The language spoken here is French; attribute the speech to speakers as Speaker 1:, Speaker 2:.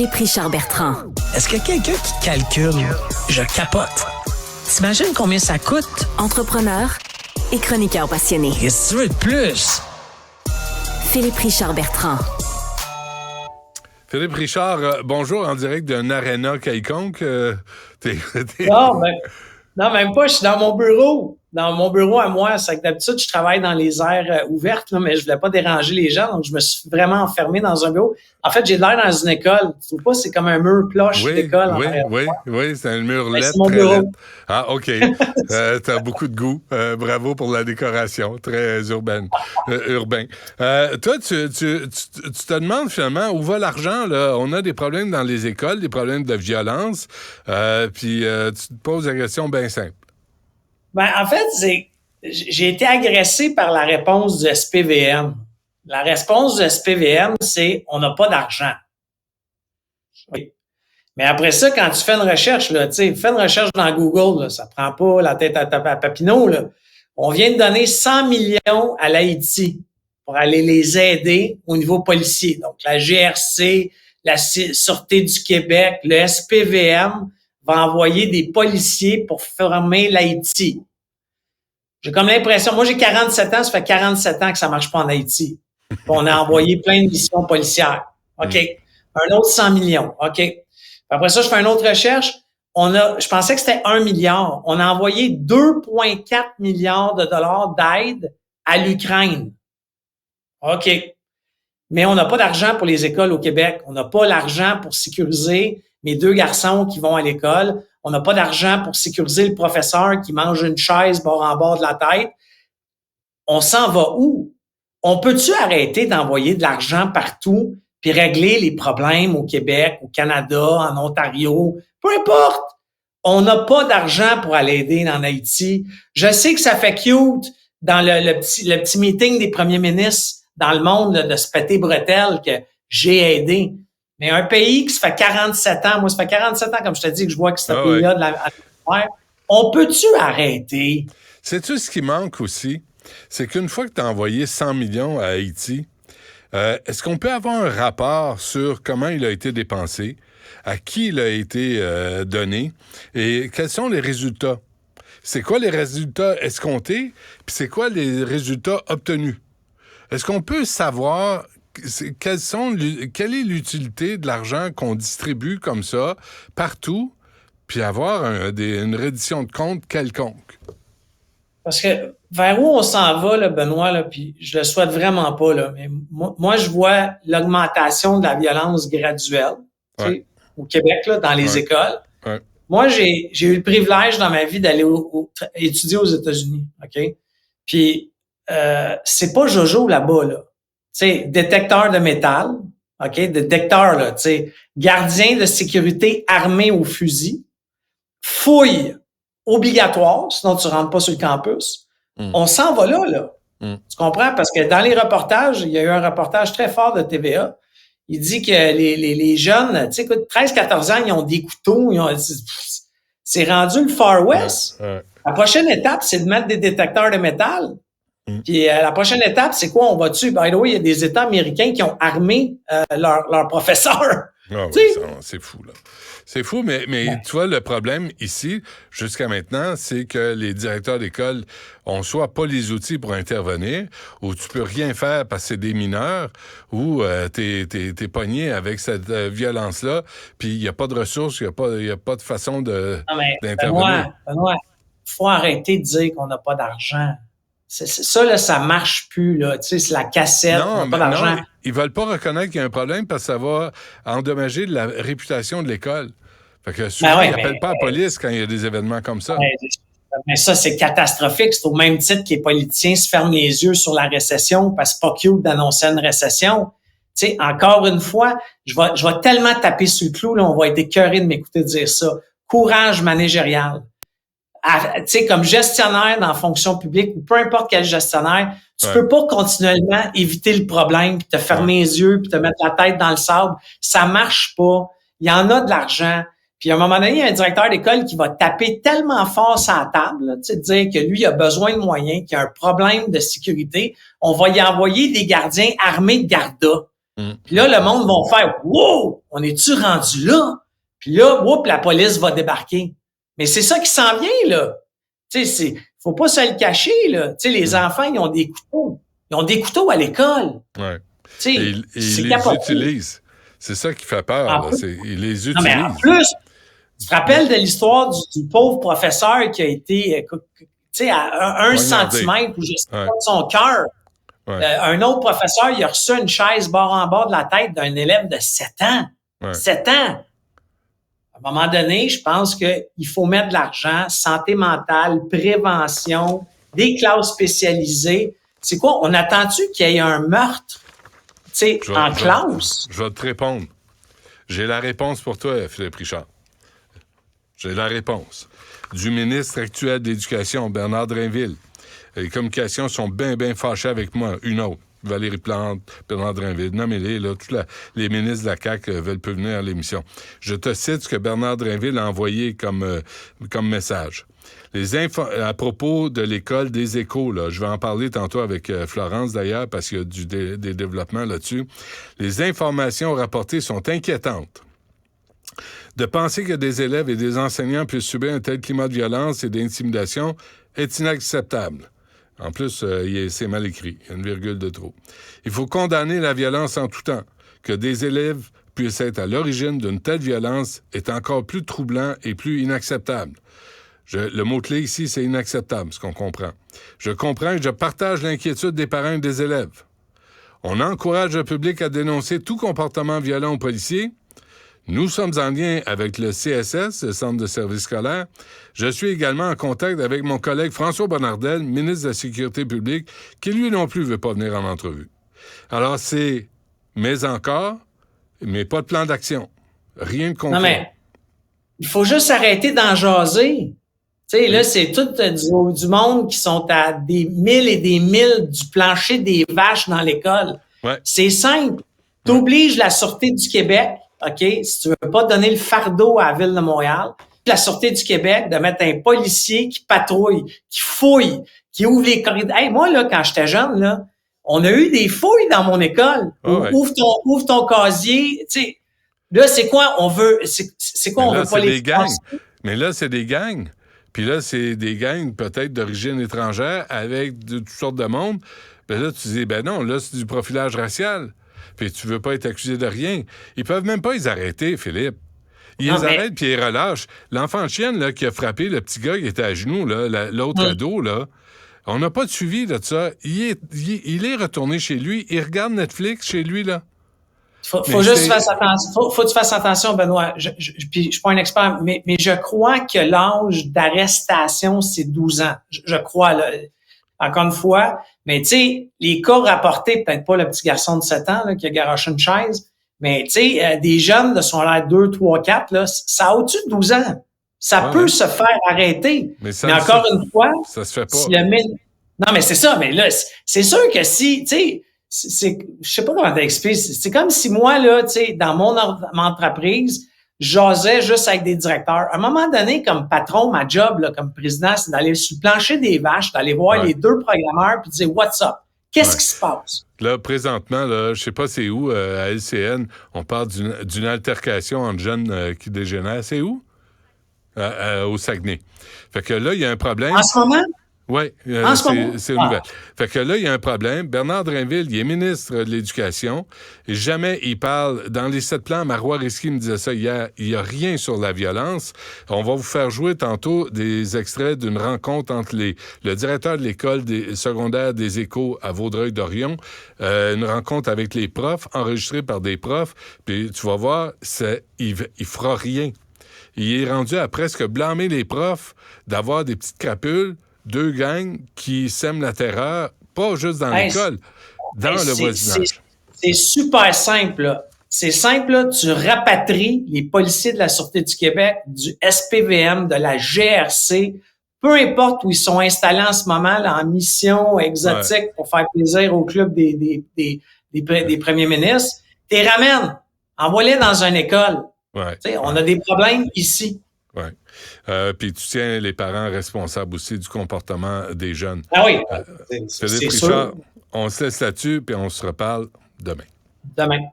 Speaker 1: Philippe Richard Bertrand.
Speaker 2: Est-ce que quelqu'un qui calcule? Je capote. T'imagines combien ça coûte?
Speaker 1: Entrepreneur et chroniqueur passionné.
Speaker 2: Qu'est-ce que tu veux de plus?
Speaker 1: Philippe Richard Bertrand.
Speaker 3: Philippe Richard, bonjour, en direct d'un aréna quelconque.
Speaker 4: Non, même pas. Je suis dans mon bureau. Dans mon bureau à moi. C'est que d'habitude, je travaille dans les aires ouvertes, là, mais je voulais pas déranger les gens. Donc, je me suis vraiment enfermé dans un bureau. En fait, j'ai l'air dans une école. Tu trouves pas? C'est comme un mur cloche d'école.
Speaker 3: Oui, c'est un mur lettre.
Speaker 4: C'est mon bureau.
Speaker 3: Lettre. Ah, OK. T'as beaucoup de goût. Bravo pour la décoration. Très urbain. Toi, tu te demandes finalement où va l'argent, là? On a des problèmes dans les écoles, des problèmes de violence. Puis tu te poses la question bien simple.
Speaker 4: Ben, en fait, j'ai été agressé par la réponse du SPVM. La réponse du SPVM, c'est on n'a pas d'argent. Oui. Mais après ça, quand tu fais une recherche, là, tu sais, fais une recherche dans Google, là, ça prend pas la tête à Papineau, là. On vient de donner 100 millions à l'Haïti pour aller les aider au niveau policier. Donc, la GRC, la Sûreté du Québec, le SPVM va envoyer des policiers pour former l'Haïti. J'ai comme l'impression, moi j'ai 47 ans, ça fait 47 ans que ça marche pas en Haïti. On a envoyé plein de missions policières. OK. Un autre 100 millions. OK. Après ça, je fais une autre recherche. Je pensais que c'était 1 milliard. On a envoyé 2,4 milliards de dollars d'aide à l'Ukraine. OK. Mais on n'a pas d'argent pour les écoles au Québec. On n'a pas l'argent pour sécuriser mes 2 garçons qui vont à l'école. On n'a pas d'argent pour sécuriser le professeur qui mange une chaise bord en bord de la tête. On s'en va où? On peut-tu arrêter d'envoyer de l'argent partout puis régler les problèmes au Québec, au Canada, en Ontario? Peu importe. On n'a pas d'argent pour aller aider en Haïti. Je sais que ça fait cute dans le petit meeting des premiers ministres dans le monde là, de se péter bretelles que j'ai aidé. Mais un pays qui se fait 47 ans, moi, ça fait 47 ans, comme je te dis, que je vois que ce pays-là de la mer, on peut-tu arrêter?
Speaker 3: Sais-tu ce qui manque aussi? C'est qu'une fois que tu as envoyé 100 millions à Haïti, est-ce qu'on peut avoir un rapport sur comment il a été dépensé, à qui il a été donné et quels sont les résultats? C'est quoi les résultats escomptés, puis c'est quoi les résultats obtenus? Est-ce qu'on peut savoir quelle est l'utilité de l'argent qu'on distribue comme ça, partout, puis avoir une reddition de compte quelconque?
Speaker 4: Parce que vers où on s'en va, là, Benoît, là, puis je le souhaite vraiment pas, là, mais moi je vois l'augmentation de la violence graduelle tu sais, au Québec, là, dans les écoles.
Speaker 3: Ouais.
Speaker 4: Moi, j'ai eu le privilège dans ma vie d'aller étudier aux États-Unis, OK? Puis c'est pas Jojo là-bas, là. Tu sais, détecteur de métal, OK? Détecteur, là, tu sais, gardien de sécurité armé au fusil, fouille obligatoire, sinon tu rentres pas sur le campus. On s'en va là. Tu comprends? Parce que dans les reportages, il y a eu un reportage très fort de TVA. Il dit que les jeunes, tu sais, 13-14 ans, ils ont des couteaux, c'est rendu le Far West. La prochaine étape, c'est de mettre des détecteurs de métal. Puis la prochaine étape, c'est quoi? On va dessus. By the way, il y a des États américains qui ont armé leurs professeurs.
Speaker 3: Ah oui, c'est fou, là. C'est fou, mais tu vois, le problème ici, jusqu'à maintenant, c'est que les directeurs d'école ont soit pas les outils pour intervenir, ou tu peux rien faire parce que c'est des mineurs, ou t'es pogné avec cette violence-là, puis il n'y a pas de ressources, il n'y a pas de façon d'intervenir.
Speaker 4: Benoît, faut arrêter de dire qu'on n'a pas d'argent. Ça, là, ça marche plus, là. Tu sais, c'est la cassette, on n'a pas d'argent.
Speaker 3: Non, ils veulent pas reconnaître qu'il y a un problème parce que ça va endommager la réputation de l'école. Fait que souvent, ils n'appellent pas la police quand il y a des événements comme ça.
Speaker 4: Mais ça, c'est catastrophique. C'est au même titre que les politiciens se ferment les yeux sur la récession parce que c'est pas cute d'annoncer une récession. Tu sais, encore une fois, je vais tellement taper sur le clou, là, on va être écœurés de m'écouter dire ça. Courage managérial. Tu sais, comme gestionnaire dans la fonction publique ou peu importe quel gestionnaire, tu peux pas continuellement éviter le problème puis te fermer les yeux puis te mettre la tête dans le sable. Ça marche pas. Il y en a de l'argent. Puis à un moment donné, il y a un directeur d'école qui va taper tellement fort sur la table, là, tu sais, dire que lui, il a besoin de moyens, qu'il y a un problème de sécurité. On va y envoyer des gardiens armés de garda. Puis là, le monde va faire « Wow! On est-tu rendu là? » Puis là, whoop, la police va débarquer. Mais c'est ça qui s'en vient, là. Tu sais, faut pas se le cacher, là. Tu sais, les enfants, ils ont des couteaux. Ils ont des couteaux à l'école.
Speaker 3: Ouais.
Speaker 4: Tu sais,
Speaker 3: Et ils les
Speaker 4: capoté.
Speaker 3: utilisent. C'est ça qui fait peur, là. Ils les utilisent.
Speaker 4: Non, mais en plus, tu te rappelles de l'histoire du pauvre professeur qui a été, tu sais, à un centimètre ou je sais pas de son cœur.
Speaker 3: Ouais.
Speaker 4: Un autre professeur, il a reçu une chaise bord en bord de la tête d'un élève de 7 ans.
Speaker 3: Ouais.
Speaker 4: 7 ans. À un moment donné, je pense qu'il faut mettre de l'argent, santé mentale, prévention, des classes spécialisées. C'est quoi? On attend-tu qu'il y ait un meurtre, tu sais, en classe?
Speaker 3: Je vais te répondre. J'ai la réponse pour toi, Philippe Richard. J'ai la réponse. Du ministre actuel de l'Éducation, Bernard Drinville. Les communications sont bien fâchées avec moi. Une autre. Valérie Plante, Bernard Drinville, nommez-les, là, tous les ministres de la CAQ veulent plus venir à l'émission. Je te cite ce que Bernard Drinville a envoyé comme message. À propos de l'école des échos, là, je vais en parler tantôt avec Florence d'ailleurs, parce qu'il y a des développements là-dessus. Les informations rapportées sont inquiétantes. De penser que des élèves et des enseignants puissent subir un tel climat de violence et d'intimidation est inacceptable. En plus, c'est mal écrit. Il y a une virgule de trop. Il faut condamner la violence en tout temps. Que des élèves puissent être à l'origine d'une telle violence est encore plus troublant et plus inacceptable. Le mot-clé ici, c'est inacceptable, ce qu'on comprend. Je comprends et je partage l'inquiétude des parents et des élèves. On encourage le public à dénoncer tout comportement violent aux policiers. Nous sommes en lien avec le CSS, le Centre de services scolaires. Je suis également en contact avec mon collègue François Bonnardel, ministre de la Sécurité publique, qui lui non plus ne veut pas venir en entrevue. Alors c'est mais encore, mais pas de plan d'action. Rien de concret.
Speaker 4: Non, mais il faut juste arrêter d'en jaser. Tu sais, là, c'est tout du monde qui sont à des milles et des milles du plancher des vaches dans l'école.
Speaker 3: Ouais.
Speaker 4: C'est simple. T'obliges la Sûreté du Québec, OK, si tu veux pas donner le fardeau à la Ville de Montréal, la Sûreté du Québec de mettre un policier qui patrouille, qui fouille, qui ouvre les corridors. Hey, moi, là, quand j'étais jeune, là, on a eu des fouilles dans mon école.
Speaker 3: Oh, ouais.
Speaker 4: Ouvre ton casier, tu sais. Là, c'est quoi? On veut, c'est quoi?
Speaker 3: Mais
Speaker 4: on
Speaker 3: là,
Speaker 4: veut pas
Speaker 3: c'est
Speaker 4: les
Speaker 3: des gangs. Mais là, c'est des gangs. Puis là, c'est des gangs peut-être d'origine étrangère avec toutes sortes de monde. Ben là, tu dis, ben non, là, c'est du profilage racial. Puis tu veux pas être accusé de rien. Ils peuvent même pas les arrêter, Philippe. Ils les arrêtent puis ils les relâchent. L'enfant de chienne là, qui a frappé le petit gars qui était à genoux, là, l'autre ado, là, on n'a pas de suivi là, de ça. Il est retourné chez lui. Il regarde Netflix chez lui, là.
Speaker 4: Faut juste faire attention. Faut que tu fasses attention, Benoît. Puis je suis pas un expert, mais je crois que l'âge d'arrestation, c'est 12 ans. Je crois, là. Encore une fois. Mais tu sais, les cas rapportés, peut-être pas le petit garçon de 7 ans là, qui a garoché une chaise, mais tu sais, des jeunes de son âge 2, 3, 4, là, ça a au-dessus de 12 ans. Ça peut se faire arrêter. Mais encore une fois,
Speaker 3: ça se fait pas.
Speaker 4: Non, mais c'est ça. Mais là, c'est sûr que si, tu sais, je sais pas comment t'expliquer. C'est comme si moi, là, tu sais, dans mon entreprise, j'osais juste avec des directeurs. À un moment donné, comme patron, ma job, là, comme président, c'est d'aller sur le plancher des vaches, d'aller voir les deux programmeurs puis de dire « What's up? Qu'est-ce qui se passe? »
Speaker 3: Là, présentement, là, je sais pas c'est où, à LCN, on parle d'une altercation entre jeunes qui dégénèrent. C'est où? Au Saguenay. Fait que là, il y a un problème.
Speaker 4: En ce moment?
Speaker 3: Oui, c'est une nouvelle. Fait que là, il y a un problème. Bernard Drinville, il est ministre de l'Éducation et jamais il parle. Dans les 7 plans, Marois Risky me disait ça hier, il n'y a rien sur la violence. On va vous faire jouer tantôt des extraits d'une rencontre entre le directeur de l'école secondaire des Échos à Vaudreuil-Dorion, une rencontre avec les profs, enregistrée par des profs, puis tu vas voir, il fera rien. Il est rendu à presque blâmer les profs d'avoir des petites crapules, 2 gangs qui sèment la terreur, pas juste dans l'école, dans le voisinage.
Speaker 4: C'est super simple, là. C'est simple, là. Tu rapatries les policiers de la Sûreté du Québec, du SPVM, de la GRC, peu importe où ils sont installés en ce moment, là, en mission exotique pour faire plaisir au club des premiers ministres, t'es ramènes. Envoie-les dans une école. On a des problèmes ici.
Speaker 3: Oui. Puis tu tiens les parents responsables aussi du comportement des jeunes.
Speaker 4: Ah oui.
Speaker 3: Philippe Richard, on se laisse là-dessus, puis on se reparle demain.
Speaker 4: Demain.